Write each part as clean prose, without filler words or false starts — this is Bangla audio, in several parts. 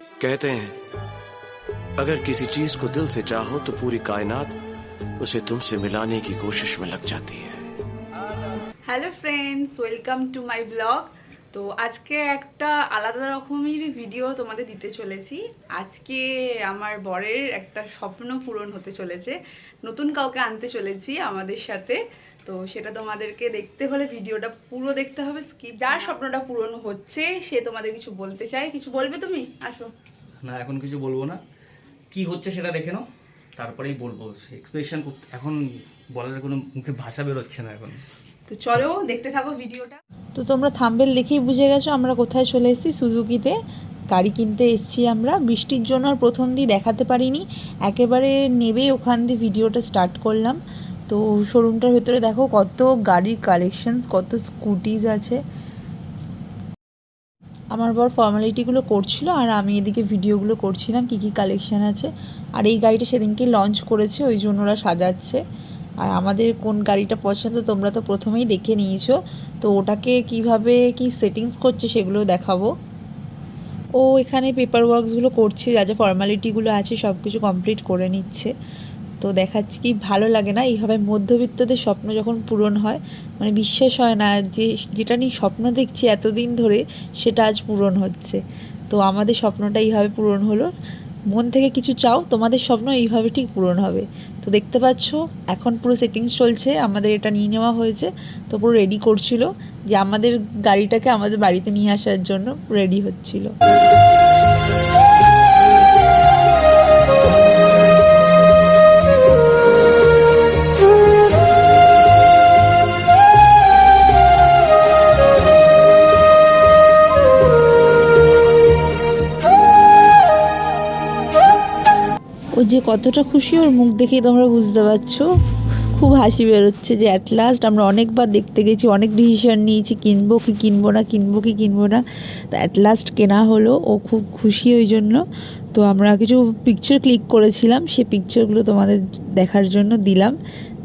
कहते हैं अगर किसी चीज को दिल से चाहो तो पूरी कायनात उसे तुमसे मिलाने की कोशिश में लग जाती है। Hello friends, welcome to my blog. তো আজকে একটা আলাদা রকমের ভিডিও তোমাদের দিতে চলেছি। আজকে আমার বরের একটা স্বপ্ন পূরণ হতে চলেছে, নতুন কাউকে আনতে চলেছি আমাদের সাথে। তো সেটা তোমাদেরকে দেখতে হলে ভিডিওটা পুরো দেখতে হবে, স্কিপ। যার স্বপ্নটা পূরণ হচ্ছে সে তোমাদের কিছু বলতে চায়। কিছু বলবে তুমি? আসো। না, এখন কিছু বলবো না, কি হচ্ছে সেটা দেখে নাও, তারপরেই বলবো। এক্সপ্রেশন এখন বলার কোনো মুখে ভাষা বেরোচ্ছে না এখন। তো চলো দেখতে থাকো ভিডিওটা। তো তোমরা থাম্বনেল দেখেই বুঝে গেছো আমরা কোথায় চলে এসেছি। সুজুকিতে গাড়ি কিনতে এসেছি আমরা। বৃষ্টির জন্য আর প্রথম দিয়ে দেখাতে পারিনি, একেবারে নেবে ওখান দিয়ে ভিডিওটা স্টার্ট করলাম। তো শোরুমটার ভেতরে দেখো কত গাড়ির কালেকশনস, কত স্কুটিজ আছে। আমার বর ফর্মালিটিগুলো করছিল আর আমি এদিকে ভিডিওগুলো করছিলাম কী কী কালেকশান আছে। আর এই গাড়িটা সেদিনকে লঞ্চ করেছে, ওই জন্য ওরা সাজাচ্ছে। আর আমাদের কোন গাড়িটা পছন্দ তোমরা তো প্রথমেই দেখে নিয়েছো, তো ওটাকে কিভাবে কি সেটিংস করছে সেগুলো দেখাবো। ও এখানে পেপার ওয়ার্কসগুলো করছে, যা যা ফর্মালিটিগুলো আছে সব কিছু কমপ্লিট করে নিচ্ছে। তো দেখাচ্ছি কি ভালো লাগে না এইভাবে মধ্যবিত্তদের স্বপ্ন যখন পূরণ হয়, মানে বিশ্বাস হয় না যে যেটা নিয়ে স্বপ্ন দেখছি এতদিন ধরে সেটা আজ পূরণ হচ্ছে। তো আমাদের স্বপ্নটা এইভাবে পূরণ হলো। মন থেকে কিছু চাও, তোমাদের স্বপ্ন এইভাবে ঠিক পূরণ হবে। তো দেখতে পাচ্ছ এখন পুরো সেটিংস চলছে, আমাদের এটা নিয়ে নেওয়া হয়েছে। তো পুরো রেডি করছিল যে আমাদের গাড়িটাকে আমাদের বাড়িতে নিয়ে আসার জন্য রেডি হচ্ছিল। ও যে কতটা খুশি ওর মুখ দেখেই তোমরা বুঝতে পারছো। খুব হাসি বেরোচ্ছে যে অ্যাট লাস্ট আমরা অনেকবার দেখতে গেছি, অনেক ডিসিশন নিয়েছি কিনবো কি কিনবো না, কিনবো কি কিনবো না, তো অ্যাট লাস্ট কেনা হলো। ও খুব খুশি ওই জন্য। তো আমরা কিছু পিকচার ক্লিক করেছিলাম, সেই পিকচারগুলো তোমাদের দেখার জন্য দিলাম।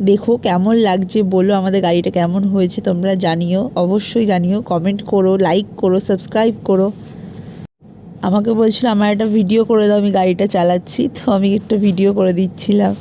দেখো কেমন লাগছে বলো, আমাদের গাড়িটা কেমন হয়েছে তোমরা জানিও, অবশ্যই জানিও, কমেন্ট করো, লাইক করো, সাবস্ক্রাইব করো। আমাকে বলছিল আমার একটা ভিডিও করে দাও, আমি গাড়িটা চালাচ্ছি, তো আমি একটা ভিডিও করে দিচ্ছিলাম।